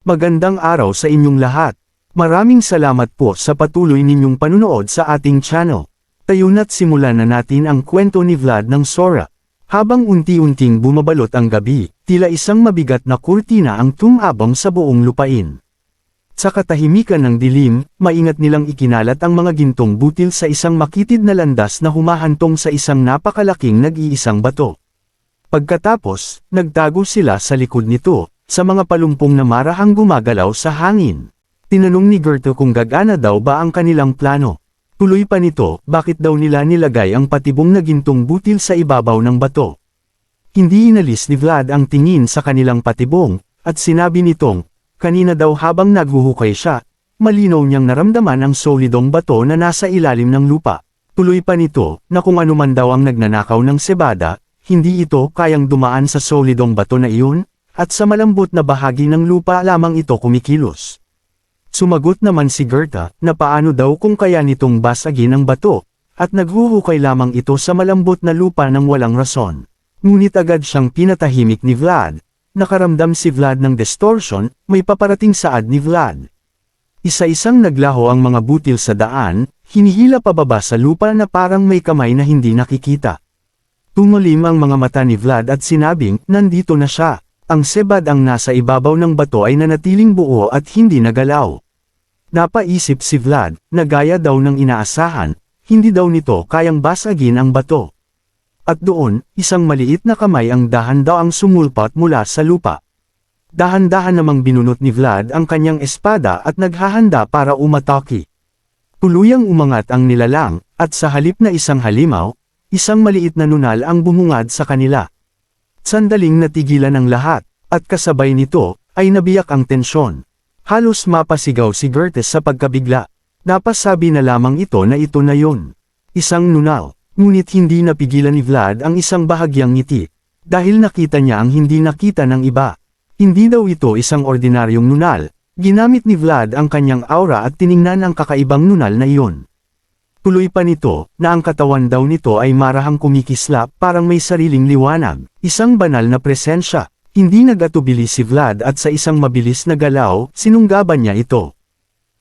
Magandang araw sa inyong lahat. Maraming salamat po sa patuloy ninyong panunood sa ating channel. Tayuna't simulan na natin ang kwento ni Vlad ng Sora. Habang unti-unting bumabalot ang gabi, tila isang mabigat na kurtina ang tumabong sa buong lupain. Sa katahimikan ng dilim, maingat nilang ikinalat ang mga gintong butil sa isang makitid na landas na humahantong sa isang napakalaking nag-iisang bato. Pagkatapos, nagtago sila sa likod nito, sa mga palumpong na marahang gumagalaw sa hangin. Tinanong ni Gerto kung gagana daw ba ang kanilang plano. Tuloy pa nito, bakit daw nila nilagay ang patibong na gintong butil sa ibabaw ng bato. Hindi inalis ni Vlad ang tingin sa kanilang patibong, at sinabi nitong, kanina daw habang naghuhukay siya, malinaw niyang naramdaman ang solidong bato na nasa ilalim ng lupa. Tuloy pa nito, na kung anuman daw ang nagnanakaw ng sebada, hindi ito kayang dumaan sa solidong bato na iyon, at sa malambot na bahagi ng lupa lamang ito kumikilos. Sumagot naman si Gerta, na paano daw kung kaya nitong basagin ang bato, at naghuhukay lamang ito sa malambot na lupa ng walang rason. Ngunit agad siyang pinatahimik ni Vlad. Nakaramdam si Vlad ng distortion, may paparating saad ni Vlad. Isa-isang naglaho ang mga butil sa daan, hinihila pababa sa lupa na parang may kamay na hindi nakikita. Tumalim ang mga mata ni Vlad at sinabing, nandito na siya. Ang sebad ang nasa ibabaw ng bato ay nanatiling buo at hindi nagalaw. Napaisip si Vlad, na gaya daw ng inaasahan, hindi daw nito kayang basagin ang bato. At doon, isang maliit na kamay ang dahan-daang sumulpat mula sa lupa. Dahan-dahan namang binunot ni Vlad ang kanyang espada at naghahanda para umatake. Tuluyang umangat ang nilalang, at sa halip na isang halimaw, isang maliit na nunal ang bumungad sa kanila. Sandaling natigilan ang lahat, at kasabay nito, ay nabiyak ang tensyon. Halos mapasigaw si Gertes sa pagkabigla. Napasabi na lamang ito na yun. Isang nunal, ngunit hindi napigilan ni Vlad ang isang bahagyang ngiti. Dahil nakita niya ang hindi nakita ng iba. Hindi daw ito isang ordinaryong nunal, ginamit ni Vlad ang kanyang aura at tiningnan ang kakaibang nunal na iyon. Tuloy pa nito, na ang katawan daw nito ay marahang kumikislap parang may sariling liwanag, isang banal na presensya. Hindi nagatubili si Vlad at sa isang mabilis na galaw, sinunggaban niya ito.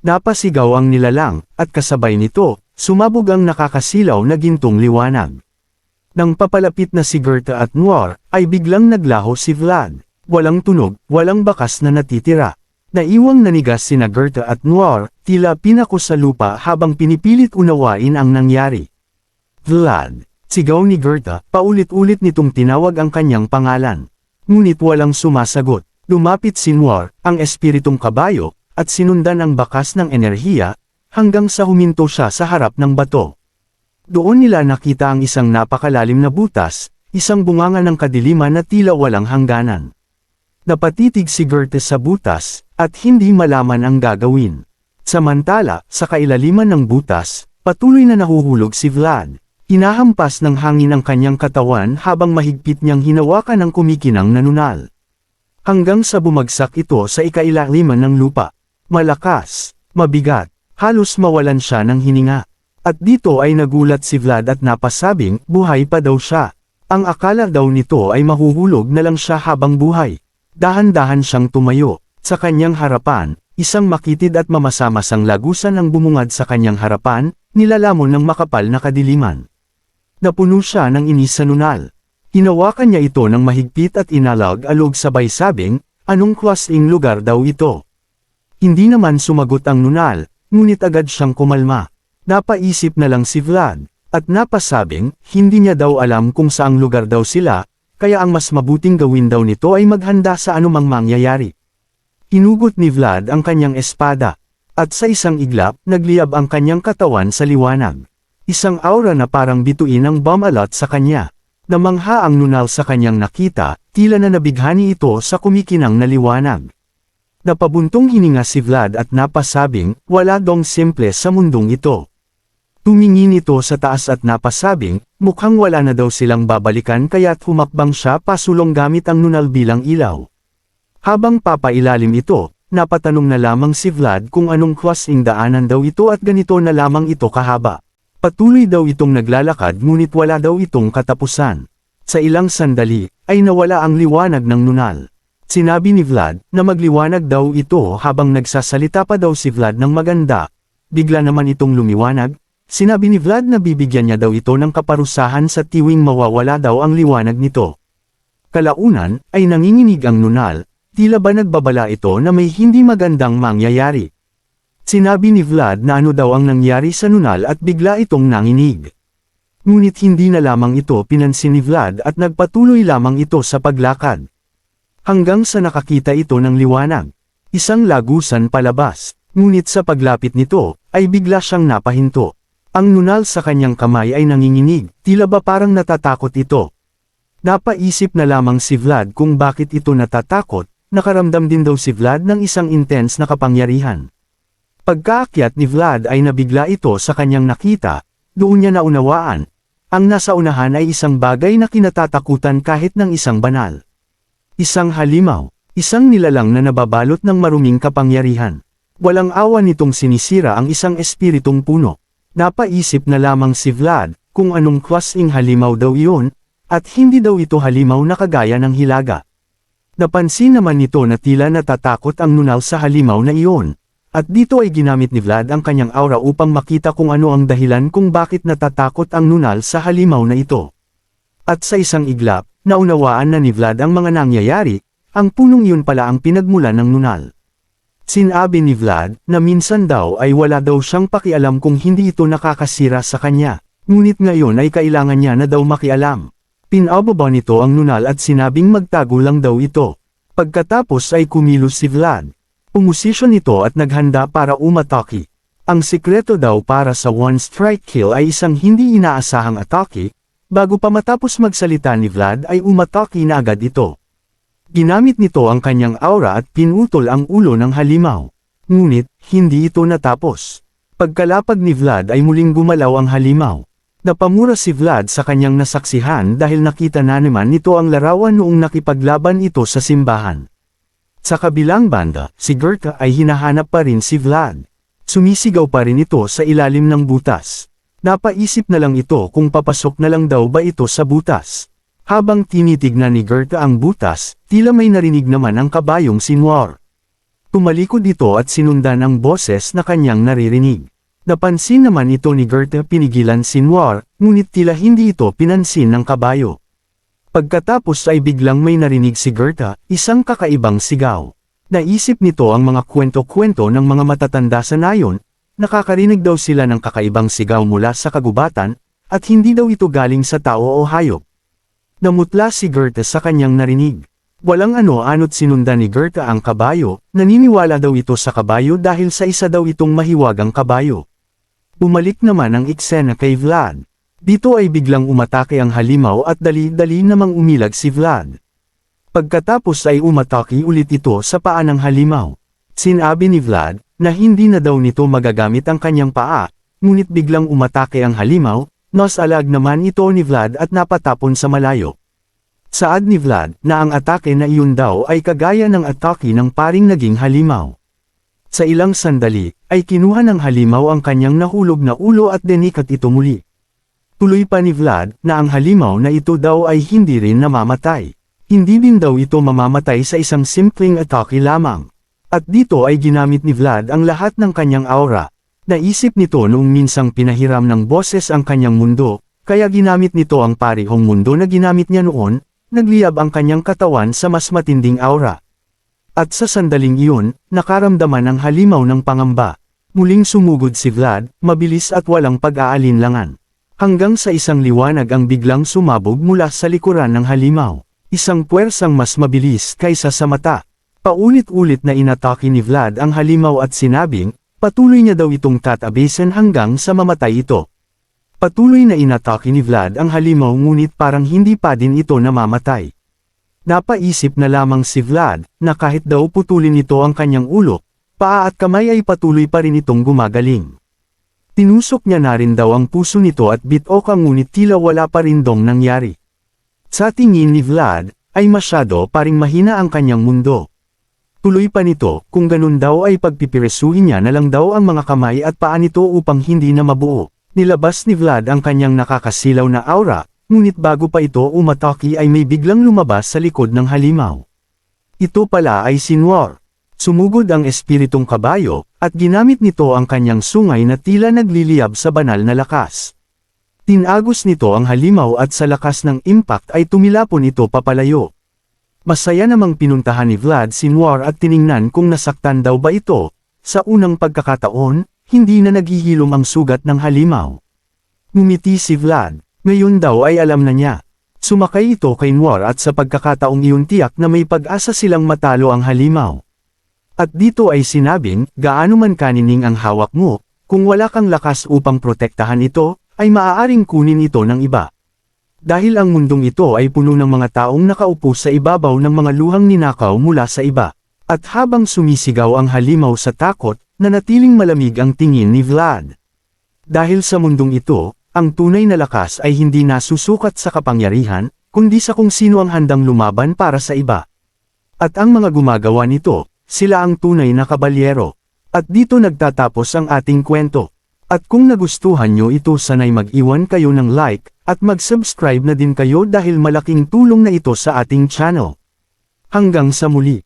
Napasigaw ang nilalang, at kasabay nito, sumabog ang nakakasilaw na gintong liwanag. Nang papalapit na si Gerta at Noir, ay biglang naglaho si Vlad. Walang tunog, walang bakas na natitira. Naiwang nanigas sina Gerta at Noir, tila pinako sa lupa habang pinipilit unawain ang nangyari. Vlad, sigaw ni Gerta, paulit-ulit nitong tinawag ang kanyang pangalan. Ngunit walang sumasagot. Lumapit si Noir, ang espiritong kabayo, at sinundan ang bakas ng enerhiya, hanggang sa huminto siya sa harap ng bato. Doon nila nakita ang isang napakalalim na butas, isang bunganga ng kadiliman na tila walang hangganan. Napatitig si Gertes sa butas, at hindi malaman ang gagawin. Samantala, sa kailaliman ng butas, patuloy na nahuhulog si Vlad. Hinahampas ng hangin ang kanyang katawan habang mahigpit niyang hinawakan ang kumikinang na nunal. Hanggang sa bumagsak ito sa ikailaliman ng lupa. Malakas, mabigat, halos mawalan siya ng hininga. At dito ay nagulat si Vlad at napasabing, buhay pa daw siya. Ang akala daw nito ay mahuhulog na lang siya habang buhay. Dahan-dahan siyang tumayo. Sa kanyang harapan, isang makitid at mamasa-masang lagusan ang bumungad sa kanyang harapan, nilalamon ng makapal na kadiliman. Napuno siya ng inis sa nunal. Hinawakan niya ito ng mahigpit at inalag-alog sabay sabing, anong klaseng lugar daw ito? Hindi naman sumagot ang nunal, ngunit agad siyang kumalma. Napaisip na lang si Vlad, at napasabing, hindi niya daw alam kung saang lugar daw sila, kaya ang mas mabuting gawin daw nito ay maghanda sa anumang mangyayari. Hinugot ni Vlad ang kanyang espada, at sa isang iglap, nagliyab ang kanyang katawan sa liwanag. Isang aura na parang bituin ang bumalot sa kanya. Namangha ang nunal sa kanyang nakita, tila na nabighani ito sa kumikinang na liwanag. Napabuntong hininga si Vlad at napasabing, wala dong simple sa mundong ito. Tumingin ito sa taas at napasabing, mukhang wala na daw silang babalikan kaya't humakbang siya pasulong gamit ang nunal bilang ilaw. Habang papailalim ito, napatanong na lamang si Vlad kung anong klaseng daanan daw ito at ganito na lamang ito kahaba. Patuloy daw itong naglalakad ngunit wala daw itong katapusan. Sa ilang sandali, ay nawala ang liwanag ng nunal. Sinabi ni Vlad na magliwanag daw ito habang nagsasalita pa daw si Vlad ng maganda. Bigla naman itong lumiwanag. Sinabi ni Vlad na bibigyan niya daw ito ng kaparusahan sa tiwing mawawala daw ang liwanag nito. Kalaunan ay nanginginig ang nunal, tila ba nagbabala ito na may hindi magandang mangyayari. Sinabi ni Vlad na ano daw ang nangyari sa nunal at bigla itong nanginig. Ngunit hindi na lamang ito pinansin ni Vlad at nagpatuloy lamang ito sa paglakad. Hanggang sa nakakita ito ng liwanag. Isang lagusan palabas, ngunit sa paglapit nito, ay bigla siyang napahinto. Ang nunal sa kanyang kamay ay nanginginig, tila ba parang natatakot ito. Napaisip na lamang si Vlad kung bakit ito natatakot, nakaramdam din daw si Vlad ng isang intense na kapangyarihan. Pagkaakyat ni Vlad ay nabigla ito sa kanyang nakita, doon niya naunawaan. Ang nasa unahan ay isang bagay na kinatatakutan kahit ng isang banal. Isang halimaw, isang nilalang na nababalot ng maruming kapangyarihan. Walang awa nitong sinisira ang isang espiritong puno. Napaisip na lamang si Vlad kung anong klaseng halimaw daw iyon, at hindi daw ito halimaw na kagaya ng hilaga. Napansin naman nito na tila natatakot ang nunal sa halimaw na iyon, at dito ay ginamit ni Vlad ang kanyang aura upang makita kung ano ang dahilan kung bakit natatakot ang nunal sa halimaw na ito. At sa isang iglap, naunawaan na ni Vlad ang mga nangyayari, ang punong iyon pala ang pinagmulan ng nunal. Sinabi ni Vlad na minsan daw ay wala daw siyang pakialam kung hindi ito nakakasira sa kanya, ngunit ngayon ay kailangan niya na daw makialam. Pinababa nito ang nunal at sinabing magtago lang daw ito. Pagkatapos ay kumilos si Vlad. Pumusisyon ito at naghanda para umatake. Ang sikreto daw para sa one strike kill ay isang hindi inaasahang atake, bago pa matapos magsalita ni Vlad ay umatake na agad ito. Ginamit nito ang kanyang aura at pinutol ang ulo ng halimaw. Ngunit, hindi ito natapos. Pagkalapag ni Vlad ay muling gumalaw ang halimaw. Napamura si Vlad sa kanyang nasaksihan dahil nakita na naman nito ang larawan noong nakipaglaban ito sa simbahan. Sa kabilang banda, si Gerta ay hinahanap pa rin si Vlad. Sumisigaw pa rin ito sa ilalim ng butas. Napaisip na lang ito kung papasok na lang daw ba ito sa butas. Habang tinitignan ni Gerta ang butas, tila may narinig naman ang kabayong sinwar. Tumalikod ito at sinundan ang boses na kanyang naririnig. Napansin naman ito ni Gerta pinigilan sinwar, ngunit tila hindi ito pinansin ng kabayo. Pagkatapos ay biglang may narinig si Gerta, isang kakaibang sigaw. Naisip nito ang mga kwento-kwento ng mga matatanda sa nayon, nakakarinig daw sila ng kakaibang sigaw mula sa kagubatan, at hindi daw ito galing sa tao o hayop. Namutla si Gerta sa kanyang narinig. Walang ano-ano't sinundan ni Gerta ang kabayo, naniniwala daw ito sa kabayo dahil sa isa daw itong mahiwagang kabayo. Bumalik naman ang eksena kay Vlad. Dito ay biglang umatake ang halimaw at dali-dali namang umilag si Vlad. Pagkatapos ay umatake ulit ito sa paa ng halimaw. Sinabi ni Vlad na hindi na daw nito magagamit ang kanyang paa, ngunit biglang umatake ang halimaw, nasalag naman ito ni Vlad at napatapon sa malayo. Saad ni Vlad na ang atake na iyon daw ay kagaya ng atake ng paring naging halimaw. Sa ilang sandali, ay kinuha ng halimaw ang kanyang nahulog na ulo at dinikat ito muli. Tuloy pa ni Vlad na ang halimaw na ito daw ay hindi rin namamatay. Hindi din daw ito mamamatay sa isang simpleng atake lamang. At dito ay ginamit ni Vlad ang lahat ng kanyang aura. Naisip nito noong minsang pinahiram ng boses ang kanyang mundo, kaya ginamit nito ang parehong mundo na ginamit niya noon, nagliyab ang kanyang katawan sa mas matinding aura. At sa sandaling iyon, nakaramdaman ang halimaw ng pangamba. Muling sumugod si Vlad, mabilis at walang pag-aalinlangan. Hanggang sa isang liwanag ang biglang sumabog mula sa likuran ng halimaw. Isang puwersang mas mabilis kaysa sa mata. Paulit-ulit na inatake ni Vlad ang halimaw at sinabing, patuloy niya daw itong tatabisin hanggang sa mamatay ito. Patuloy na inatake ni Vlad ang halimaw ngunit parang hindi pa din ito namamatay. Napaisip na lamang si Vlad na kahit daw putulin ito ang kanyang ulo, paa at kamay ay patuloy pa rin itong gumagaling. Tinusok niya na rin daw ang puso nito at bitok ang ngunit tila wala pa rin dong nangyari. Sa tingin ni Vlad, ay masyado paring mahina ang kanyang mundo. Tuloy pa nito, kung ganun daw ay pagpipiresuhin niya na lang daw ang mga kamay at paa nito upang hindi na mabuo. Nilabas ni Vlad ang kanyang nakakasilaw na aura, ngunit bago pa ito umatake ay may biglang lumabas sa likod ng halimaw. Ito pala ay si Noir. Sumugod ang espiritong kabayo, at ginamit nito ang kanyang sungay na tila nagliliyab sa banal na lakas. Tinagos nito ang halimaw at sa lakas ng impact ay tumilapon ito papalayo. Masaya namang pinuntahan ni Vlad si Noir at tiningnan kung nasaktan daw ba ito. Sa unang pagkakataon, hindi na naghihilom ang sugat ng halimaw. Ngumiti si Vlad, ngayon daw ay alam na niya. Sumakay ito kay Noir at sa pagkakataong iyon tiyak na may pag-asa silang matalo ang halimaw. At dito ay sinabing, gaano man kanining ang hawak mo, kung wala kang lakas upang protektahan ito, ay maaaring kunin ito ng iba. Dahil ang mundong ito ay puno ng mga taong nakaupo sa ibabaw ng mga luhang ninakaw mula sa iba. At habang sumisigaw ang halimaw sa takot, nanatiling malamig ang tingin ni Vlad. Dahil sa mundong ito, ang tunay na lakas ay hindi nasusukat sa kapangyarihan, kundi sa kung sino ang handang lumaban para sa iba. At ang mga gumagawa nito, sila ang tunay na kabalyero. At dito nagtatapos ang ating kwento. At kung nagustuhan nyo ito sanay mag-iwan kayo ng like, at mag-subscribe na din kayo dahil malaking tulong na ito sa ating channel. Hanggang sa muli.